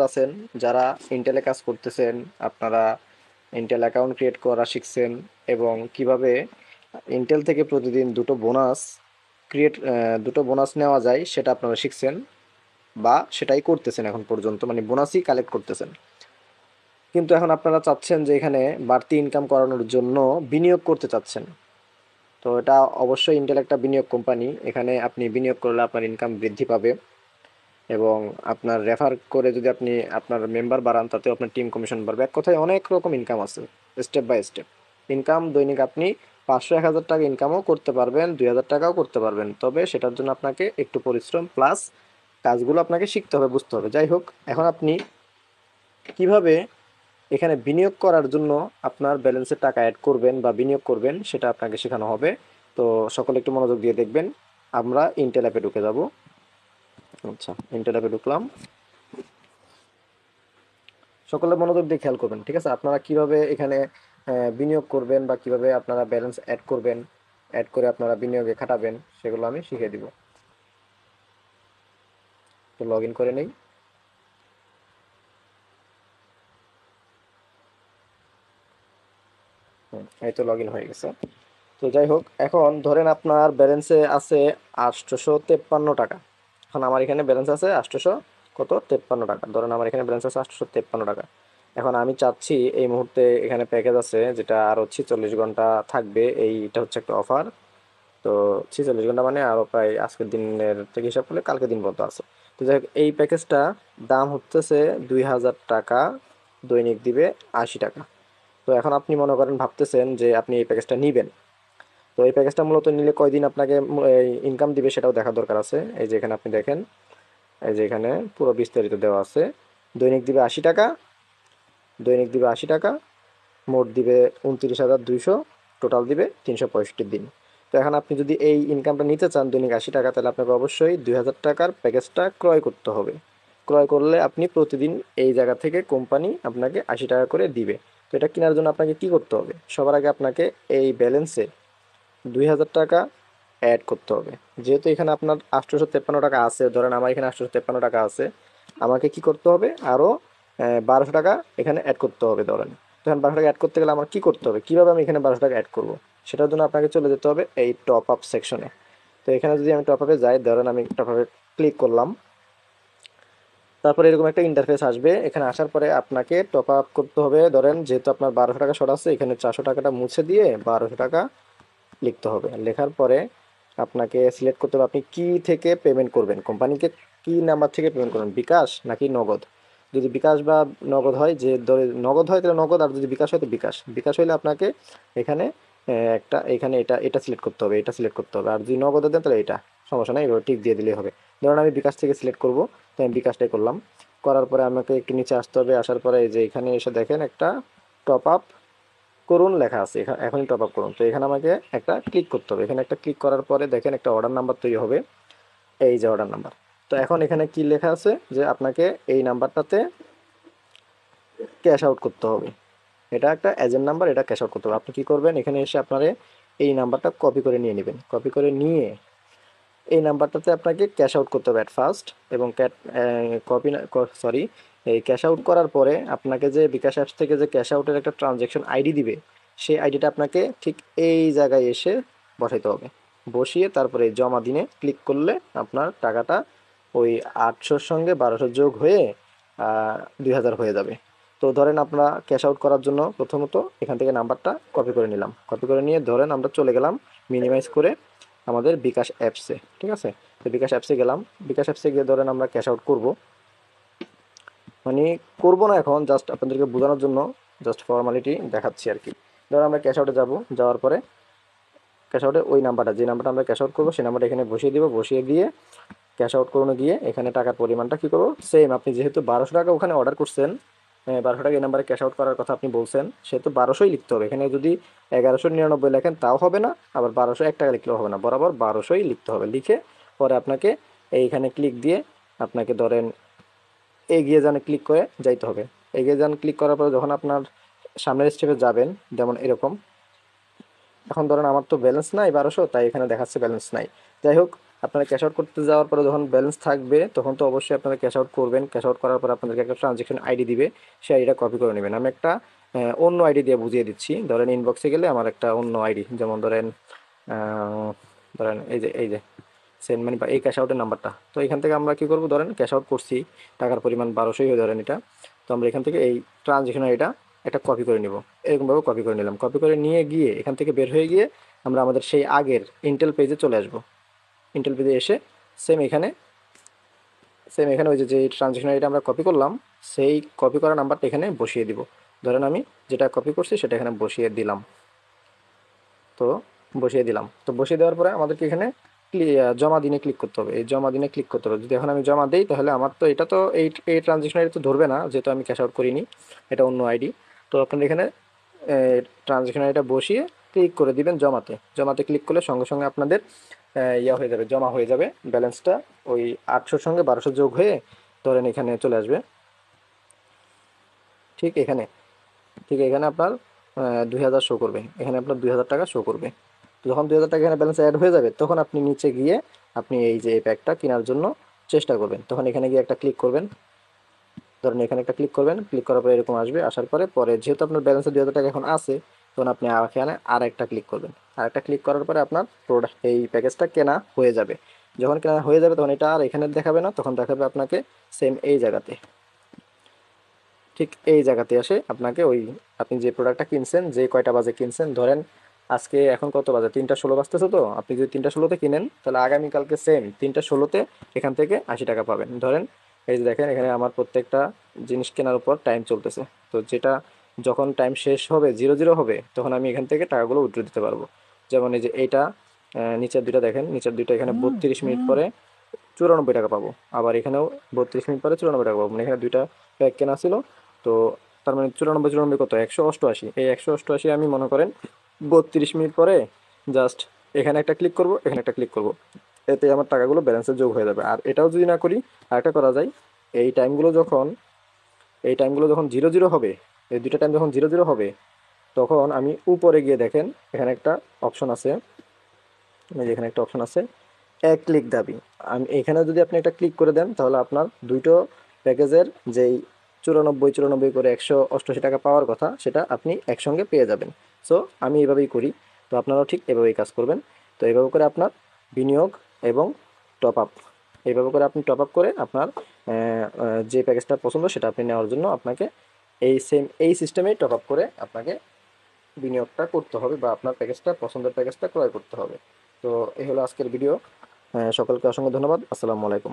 আছেন যারা ইন্টেলে কাজ করতেছেন, আপনারা ইন্টেল অ্যাকাউন্ট ক্রিয়েট করা শিখছেন এবং কিভাবে ইন্টেল থেকে প্রতিদিন দুটো বোনাস নেওয়া যায় সেটা আপনারা শিখছেন বা সেটাই করতেছেন এখন পর্যন্ত, মানে বোনাসই কালেক্ট করতেছেন। কিন্তু এখন আপনারা চাচ্ছেন যে এখানে বাড়তি ইনকাম করানোর জন্য বিনিয়োগ করতে চাচ্ছেন। তো এটা অবশ্যই ইন্টেল একটা বিনিয়োগ কোম্পানি, এখানে আপনি বিনিয়োগ করলে আপনার ইনকাম বৃদ্ধি পাবে এবং আপনার রেফার করে যদি আপনি আপনার মেম্বার বাড়ান তাতেও আপনার টিম কমিশন বাড়বে। এক কথায় অনেক রকম ইনকাম আছে, স্টেপ বাই স্টেপ ইনকাম। দৈনিক আপনি 500-1000 টাকা ইনকামও করতে পারবেন, 2000 টাকাও করতে পারবেন, তবে সেটার জন্য আপনাকে একটু পরিশ্রম প্লাস কাজগুলো আপনাকে শিখতে হবে, বুঝতে হবে। যাই হোক, এখন আপনি কিভাবে এখানে বিনিয়োগ করার জন্য আপনার ব্যালেন্সে টাকা অ্যাড করবেন বা বিনিয়োগ করবেন সেটা আপনাকে শেখানো হবে। তো সকলে একটু মনোযোগ দিয়ে দেখবেন। আমরা ইন্টেল অ্যাপে ঢুকে যাব। আচ্ছা, ইন্টেল অ্যাপে ঢুকলাম। সকলে মনোযোগ দিয়ে খেয়াল করবেন, ঠিক আছে? আপনারা কিভাবে এখানে বিনিয়োগ করবেন বা কিভাবে আপনারা ব্যালেন্স অ্যাড করবেন, অ্যাড করে আপনারা বিনিয়োগে খাটাবেন, সেগুলো আমি শিখিয়ে দিব। তো লগ ইন করে নেই। এই তো লগ ইন হয়ে গেছে। তো যাই হোক, এখন ধরেন আপনার ব্যালেন্সে আছে 853 টাকা। এখন আমার এখানে ব্যালেন্স আছে 853 টাকা। ধরেন আমার এখানে ব্যালেন্স আছে 853 টাকা। এখন আমি চাচ্ছি এই মুহূর্তে এখানে প্যাকেজ আছে যেটা আরও 46 ঘন্টা থাকবে, এইটা হচ্ছে একটা অফার। তো 46 ঘন্টা মানে আরও প্রায় আজকের দিনের থেকে হিসাব করলে কালকে দিন পর্যন্ত আছে। তো যাই হোক, এই প্যাকেজটা দাম হচ্ছে 2000 টাকা, দৈনিক দিবে 80 টাকা। তো এখন আপনি মনে করেন ভাবতেছেন যে আপনি এই প্যাকেজটা নিবেন। তো এই প্যাকেজটা মূলত নিলে কয়দিন আপনাকে ইনকাম দিবে সেটাও দেখা দরকার আছে। এই যে এখানে আপনি দেখেন, এই যে এখানে পুরো বিস্তারিত দেওয়া আছে। দৈনিক দিবে 80 টাকা, দৈনিক দিবে 80 টাকা, মোট দিবে 29,200, টোটাল দিবে 365 দিন। তো এখন আপনি যদি এই ইনকামটা নিতে চান দৈনিক 80 টাকা, তাহলে আপনাকে অবশ্যই 2000 টাকার প্যাকেজটা ক্রয় করতে হবে। ক্রয় করলে আপনি প্রতিদিন এই জায়গা থেকে কোম্পানি আপনাকে 80 টাকা করে দিবে। তো এটা কেনার জন্য আপনাকে কি করতে হবে? সবার আগে আপনাকে এই ব্যালেন্সে 2000 টাকা অ্যাড করতে হবে। যেহেতু এখানে আপনার 853 টাকা আছে, ধরেন আমার এখানে 853 টাকা আছে, আমাকে কি করতে হবে? আরও 1200 টাকা এখানে অ্যাড করতে হবে। ধরেন তখন 1200 টাকা অ্যাড করতে গেলে আমার কি করতে হবে? কীভাবে আমি এখানে 1200 টাকা অ্যাড করবো? সেটার জন্য আপনাকে চলে যেতে হবে এই টপ আপ সেকশনে। তো এখানে যদি আমি টপ আপে যাই, ধরেন আমি টপ আপে ক্লিক করলাম, তারপরে এরকম একটা ইন্টারফেস আসবে। এখানে আসার পরে আপনাকে টপ আপ করতে হবে। ধরেন যেহেতু আপনার 1200 টাকা শর্ট আছে, এখানে 400 টাকাটা মুছে দিয়ে 1200 টাকা লিখতে হবে। লেখার পরে আপনাকে সিলেক্ট করতে হবে আপনি কি থেকে পেমেন্ট করবেন, কোম্পানিকে কি নাম্বার থেকে পেমেন্ট করবেন, বিকাশ নাকি নগদ। যদি বিকাশ বা নগদ হয়, যে ধরে নগদ হয় তাহলে নগদ, আর যদি বিকাশ হয় তো বিকাশ। বিকাশ হলে আপনাকে এখানে একটা এখানে এটা এটা সিলেক্ট করতে হবে, এটা সিলেক্ট করতে হবে। আর যদি নগদে দেন তাহলে এটা সমস্যা নাই, এবার টিক দিয়ে দিলেই হবে। ধরুন আমি বিকাশ থেকে সিলেক্ট করব, তো আমি বিকাশটাই করলাম। করার পরে আমাকে একটু নিচে আসতে হবে। আসার পরে এই যে এখানে এসে দেখেন একটা টপ আপ করুন লেখা আছে, এখনই টপ আপ করুন। তো এখানে আমাকে একটা ক্লিক করতে হবে। এখানে একটা ক্লিক করার পরে দেখেন একটা অর্ডার নাম্বার তৈরি হবে, এই যে অর্ডার নাম্বার। তো এখন এখানে কি লেখা আছে যে আপনাকে এই নাম্বারটাতে ক্যাশ আউট করতে হবে। এটা একটা এজেন্ট নাম্বার, এটা ক্যাশ আউট করতে হবে। আপনি কি করবেন? এখানে এসে আপনারে এই নাম্বারটা কপি করে নিয়ে নেবেন। কপি করে নিয়ে এই নাম্বারটাতে আপনাকে ক্যাশ আউট করতে হবে অ্যাট ফার্স্ট, এবং কপি সরি, এই ক্যাশ আউট করার পরে আপনাকে যে বিকাশ অ্যাপস থেকে যে ক্যাশ আউটের একটা ট্রানজ্যাকশন আইডি দিবে, সেই আইডিটা আপনাকে ঠিক এই জায়গায় এসে বসাইতে হবে। বসিয়ে তারপরে জমা দিনে ক্লিক করলে আপনার টাকাটা ওই 800-র সঙ্গে 1200 যোগ হয়ে 2000 হয়ে যাবে। তো ধরেন আমরা ক্যাশ আউট করার জন্য প্রথমত এখান থেকে নাম্বারটা কপি করে নিলাম। কপি করে নিয়ে ধরেন আমরা চলে গেলাম মিনিমাইজ করে আমাদের বিকাশ অ্যাপসে, ঠিক আছে? তো বিকাশ অ্যাপসে গেলাম। বিকাশ অ্যাপসে গিয়ে ধরেন আমরা ক্যাশ আউট করব, মানে করবো না এখন, জাস্ট আপনাদেরকে বোঝানোর জন্য জাস্ট ফর্মালিটি দেখাচ্ছি আর কি। ধরুন আমরা ক্যাশ আউটে যাব, যাওয়ার পরে ক্যাশ আউটে ওই নাম্বারটা, যে নাম্বারটা আমরা ক্যাশ আউট করবো সেই নাম্বারটা এখানে বসিয়ে দিব। বসিয়ে দিয়ে ক্যাশ আউট করানো গিয়ে এখানে টাকার পরিমাণটা কী করবো? সেম, আপনি যেহেতু 1200 টাকা ওখানে অর্ডার করছেন, 1200 টাকা এই নাম্বারে ক্যাশ আউট করার কথা আপনি বলছেন, সেহেতু 1200ই লিখতে হবে। এখানে যদি 1199 লেখেন তাও হবে না, আবার 1201 টাকা লিখলেও হবে না, বরাবর 1200ই লিখতে হবে। লিখে পরে আপনাকে এইখানে ক্লিক দিয়ে আপনাকে ধরেন এগিয়ে যান ক্লিক করে যাইতে হবে। এগিয়ে যান ক্লিক করার পরে যখন আপনার সামনের স্টেপে যাবেন, যেমন এরকম, এখন ধরেন আমার তো ব্যালেন্স নাই 1200, তাই এখানে দেখাচ্ছে ব্যালেন্স নাই। যাই হোক, আপনারা ক্যাশ আউট করতে যাওয়ার পরে যখন ব্যালেন্স থাকবে তখন তো অবশ্যই আপনারা ক্যাশ আউট করবেন। ক্যাশ আউট করার পর আপনাদেরকে একটা ট্রানজ্যাকশন আইডি দিবে, সেই আইডিটা কপি করে নেবেন। আমি একটা অন্য আইডি দিয়ে বুঝিয়ে দিচ্ছি। ধরেন ইনবক্সে গেলে আমার একটা অন্য আইডি, যেমন আহ, ধরেন এই যে সেন্ড মানি বা এই ক্যাশ আউটের নাম্বারটা। তো এখান থেকে আমরা কি করব, ধরেন ক্যাশ আউট করছি, টাকার পরিমাণ 1200 ধরেন এটা। তো আমরা এখান থেকে এই ট্রানজ্যাকশন আইডিটা একটা কপি করে নিব। এরকমভাবে কপি করে নিলাম। কপি করে নিয়ে গিয়ে এখান থেকে বের হয়ে গিয়ে আমরা আমাদের সেই আগের ইন্টেল পেজে চলে আসব। ইন্টেল পেজে এসে সেম এখানে ওই যে ট্রানজ্যাকশন আইডিটা আমরা কপি করলাম, সেই কপি করা নাম্বারটা এখানে বসিয়ে দিব। ধরেন আমি যেটা কপি করছি সেটা এখানে বসিয়ে দিলাম। তো তো বসিয়ে দেওয়ার পরে আমাদেরকে এখানে জমা দিনে ক্লিক করতে হবে। এই জমা দিনে ক্লিক করতে হবে। যদি এখন আমি জমা দেই তাহলে আমার তো এটা তো এই ট্রানজেকশন আইডি তো ধরবে না, যেহেতু আমি ক্যাশ আউট করিনি, এটা অন্য আইডি। তো আপনারা এখানে ট্রানজেকশন আইডিটা বসিয়ে ক্লিক করে দিবেন জমাতে। জমাতে ক্লিক করলে সঙ্গে সঙ্গে আপনাদের ইয়া হয়ে যাবে, জমা হয়ে যাবে ব্যালেন্সটা। ওই 800-র সঙ্গে 1200 যোগ হয়ে ধরেন এখানে চলে আসবে। ঠিক এখানে আপনার 2000 শো করবে। এখানে আপনার 2000 টাকা শো করবে। তো যখন 2000 টাকা এখানে ব্যালেন্স অ্যাড হয়ে যাবে তখন আপনি নিচে গিয়ে আপনি এই যে এই প্যাকটা কেনার জন্য চেষ্টা করবেন। তখন এখানে গিয়ে একটা ক্লিক করবেন। ধরেন এখানে একটা ক্লিক করবেন। ক্লিক করার পরে এরকম আসবে। আসার পরে যেহেতু আপনার ব্যালেন্সে 2000 টাকা এখন আছে, তখন আপনি এখানে আর একটা ক্লিক করবেন। আর একটা ক্লিক করার পরে আপনার প্রোডাক্ট এই প্যাকেজটা কেনা হয়ে যাবে। যখন কেনা হয়ে যাবে তখন এটা আর এখানে দেখাবে না, তখন দেখাবে আপনাকে সেম এই জায়গাতে। ঠিক এই জায়গাতে আসে আপনাকে ওই আপনি যে প্রোডাক্টটা কিনছেন, যে কয়টা বাজে কিনছেন, ধরেন আজকে এখন কত বাজে, 3টা 16 বাজতেছে। তো আপনি যদি 3টা 16-তে কিনেন তাহলে আগামীকালকে সেম 3টা 16-তে এখান থেকে 80 টাকা পাবেন। ধরেন এই যে দেখেন এখানে আমার প্রত্যেকটা জিনিস কেনার উপর টাইম চলতেছে। তো যেটা যখন টাইম শেষ হবে, 00 হবে, তখন আমি এখান থেকে টাকাগুলো উইথড্র দিতে পারবো। যেমন এই যে এইটা নিচের দুইটা দেখেন, নিচের দুইটা এখানে 32 মিনিট পরে 94 টাকা পাবো। আবার এখানেও 32 মিনিট পরে 94 টাকা পাবো। মানে এখানে দুইটা প্যাক কেনা ছিল। তো তার মানে 94 94 কত, 188। এই 188 আমি মনে করেন 32 মিনিট পরে জাস্ট এখানে একটা ক্লিক করব, এখানে একটা ক্লিক করব, এতে আমার টাকাগুলো ব্যালেন্সে যোগ হয়ে যাবে। আর এটাও যদি না করি, আরেকটা করা যায়। এই টাইমগুলো যখন এই টাইমগুলো যখন 00 হবে, এই দুইটা টাইম যখন 00 হবে, তখন আমি উপরে গিয়ে দেখেন এখানে একটা অপশন আছে। এই যে এখানে একটা অপশন আছে, এক ক্লিক দাবি। আমি এখানে যদি আপনি একটা ক্লিক করে দেন তাহলে আপনার দুইটো প্যাকেজের যেই 94 94 করে 188 টাকা পাওয়ার কথা, সেটা আপনি একসঙ্গে পেয়ে যাবেন। সো আমি এভাবেই করি। তো আপনারাও ঠিক এভাবেই কাজ করবেন। তো এইভাবে করে আপনার বিনিয়োগ এবং টপ আপ, এইভাবে করে আপনি টপ আপ করে আপনার যে প্যাকেজটা পছন্দ সেটা আপনি নেওয়ার জন্য আপনাকে এই সিস্টেমেই টপ আপ করে আপনাকে বিনিয়োগটা করতে হবে, বা আপনার প্যাকেজটা পছন্দের প্যাকেজটা ক্রয় করতে হবে। তো এই হলো আজকের ভিডিও। সকলকে অসংখ্য ধন্যবাদ। আসসালামু আলাইকুম।